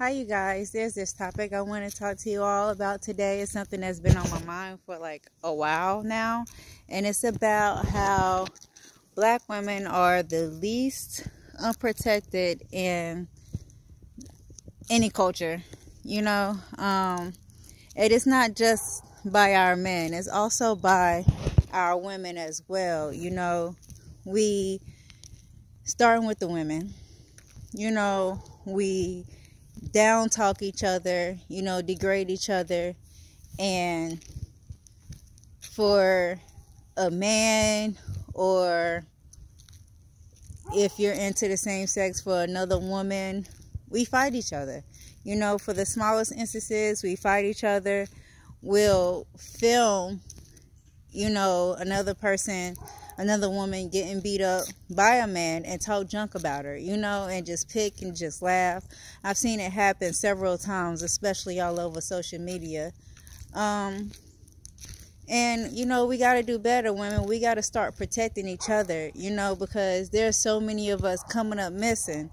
Hi, you guys. There's this topic I want to talk to you all about today. It's something that's been on my mind for like a while now, and it's about how black women are the least unprotected in any culture. It is not just by our men, it's also by our women as well. We starting with the women, we down talk each other, degrade each other. And for a man, or if you're into the same sex, for another woman, we fight each other. For the smallest instances, we fight each other. We'll film, another woman getting beat up by a man and talk junk about her, and just pick and just laugh. I've seen it happen several times, especially all over social media. And we got to do better, women. We got to start protecting each other, because there's so many of us coming up missing,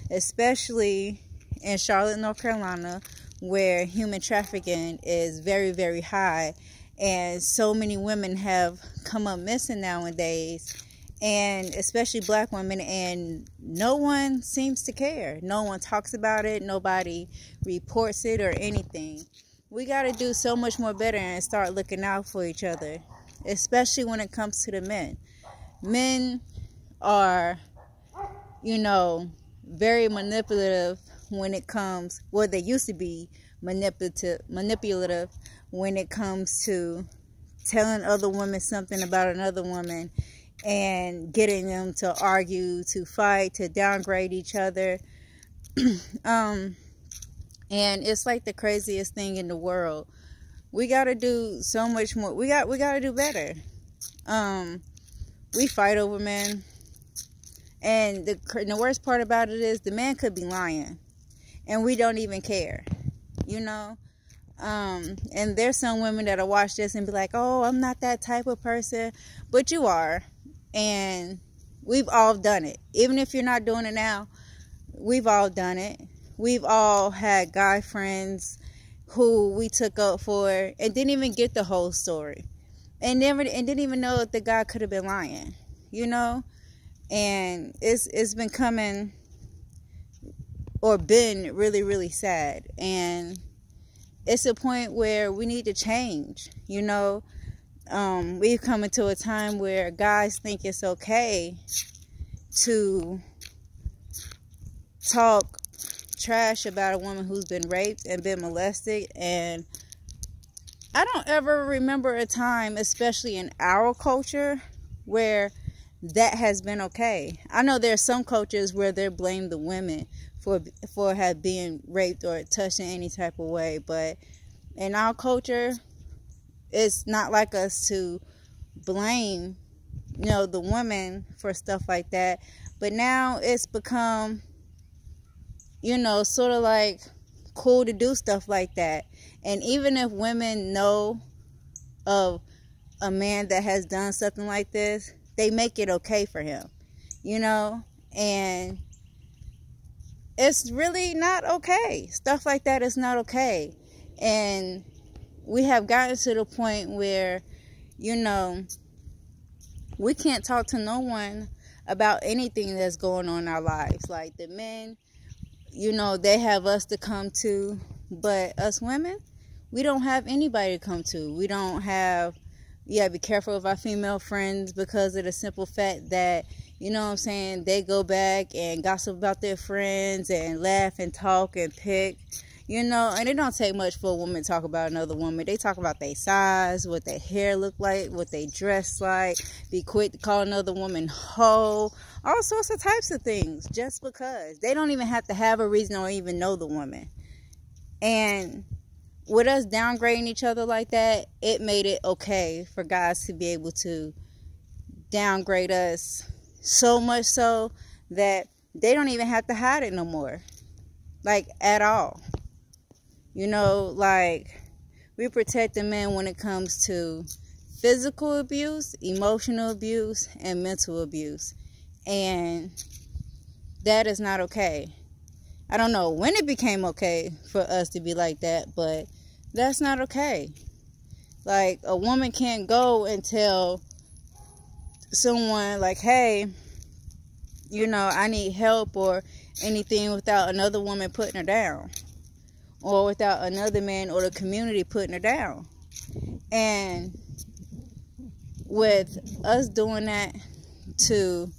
especially in Charlotte, North Carolina, where human trafficking is very, very high. And so many women have come up missing nowadays, and especially black women, and no one seems to care. No one talks about it. Nobody reports it or anything. We got to do so much more better and start looking out for each other, especially when it comes to the men. Men are, very manipulative when it comes, well, they used to be manipulative when it comes to telling other women something about another woman and getting them to argue, to fight, to downgrade each other. And it's like the craziest thing in the world. We got to do so much more. We got to do better. We fight over men. And the worst part about it is the man could be lying, and we don't even care, and there's some women that'll watch this and be like, oh, I'm not that type of person. But you are. And we've all done it. Even if you're not doing it now, we've all done it. We've all had guy friends who we took up for and didn't even get the whole story, and didn't even know that the guy could have been lying, and it's been coming, or been really, really sad. And it's a point where we need to change. We've come into a time where guys think it's okay to talk trash about a woman who's been raped and been molested. And I don't ever remember a time, especially in our culture, where that has been okay. I know there are some cultures where they blame the women for have being raped or touched in any type of way, but in our culture, it's not like us to blame, the women for stuff like that. But now it's become, sort of like cool to do stuff like that. And even if women know of a man that has done something like this, they make it okay for him, and it's really not okay. Stuff like that is not okay. And we have gotten to the point where, we can't talk to no one about anything that's going on in our lives. Like the men, they have us to come to, but us women, we don't have anybody to come to. We don't have, be careful of our female friends, because of the simple fact that, they go back and gossip about their friends and laugh and talk and pick, and it don't take much for a woman to talk about another woman. They talk about their size, what their hair look like, what they dress like, be quick to call another woman hoe, all sorts of types of things, just because. They don't even have to have a reason or even know the woman. And with us downgrading each other like that, it made it okay for guys to be able to downgrade us, so much so that they don't even have to hide it no more, like at all. Like we protect the men when it comes to physical abuse, emotional abuse, and mental abuse, and that is not okay. I don't know when it became okay for us to be like that, but that's not okay. Like, a woman can't go and tell someone, like, hey, you know, I need help or anything without another woman putting her down, or without another man or the community putting her down. And with us doing that to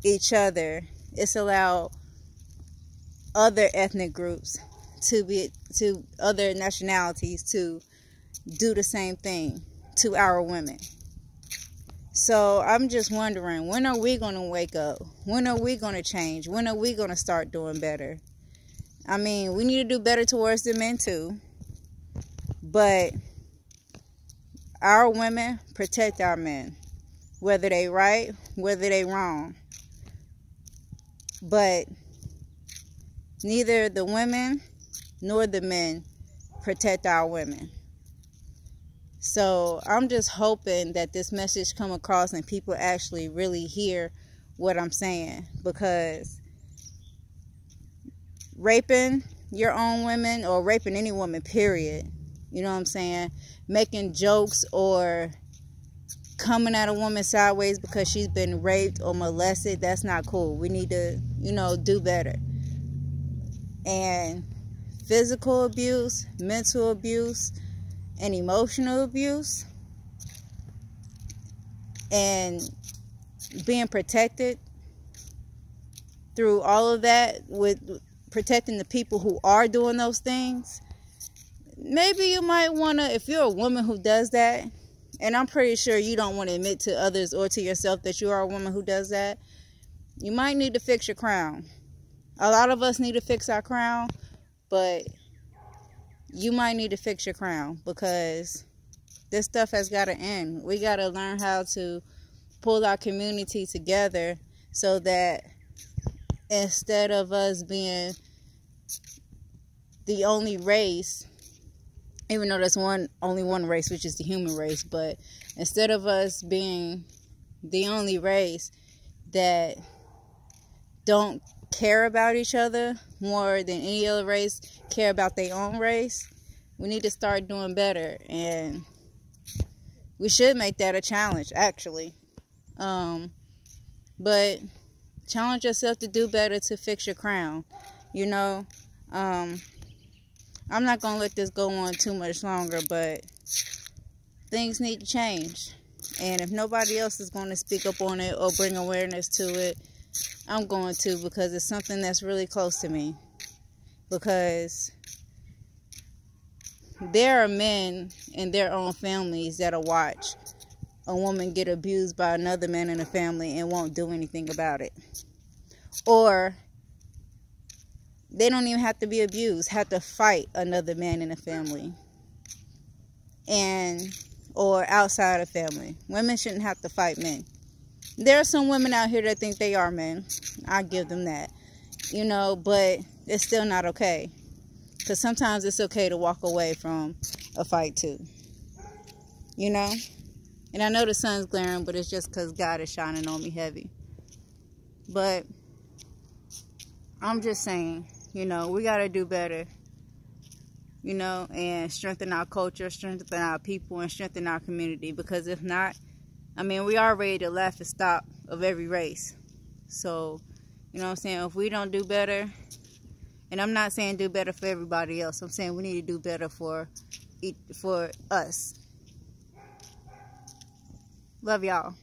each other, it's allowed other ethnic groups to other nationalities to do the same thing to our women. So I'm just wondering, when are we going to wake up? When are we going to change? When are we going to start doing better? I mean, we need to do better towards the men too. But our women protect our men, whether they right, whether they wrong. But neither the women nor the men protect our women. So I'm just hoping that this message come across and people actually really hear what I'm saying, because raping your own women, or raping any woman, period, you know what I'm saying, making jokes or coming at a woman sideways because she's been raped or molested, that's not cool. We need to, you know, do better. And physical abuse, mental abuse, and emotional abuse, and being protected through all of that, with protecting the people who are doing those things. Maybe you might want to, if you're a woman who does that, and I'm pretty sure you don't want to admit to others or to yourself that you are a woman who does that, you might need to fix your crown. A lot of us need to fix our crown, but you might need to fix your crown, because this stuff has got to end. We got to learn how to pull our community together, so that instead of us being the only race, even though there's only one race, which is the human race, but instead of us being the only race that don't care about each other more than any other race care about their own race, we need to start doing better. And we should make that a challenge, actually. But challenge yourself to do better, to fix your crown, you know. I'm not going to let this go on too much longer, but things need to change. And if nobody else is going to speak up on it or bring awareness to it, I'm going to, because it's something that's really close to me. Because there are men in their own families that'll watch a woman get abused by another man in the family and won't do anything about it. Or they don't even have to be abused, have to fight another man in the family, or outside of family. Women shouldn't have to fight men. There are some women out here that think they are men. I give them that, you know, but it's still not okay. Because sometimes it's okay to walk away from a fight too, you know. And I know the sun's glaring, but it's just because God is shining on me heavy. But I'm just saying, you know, we got to do better, you know, and strengthen our culture, strengthen our people, and strengthen our community. Because if not, I mean, we are ready to laugh at stop of every race. So, you know what I'm saying, if we don't do better, and I'm not saying do better for everybody else, I'm saying we need to do better for us. Love y'all.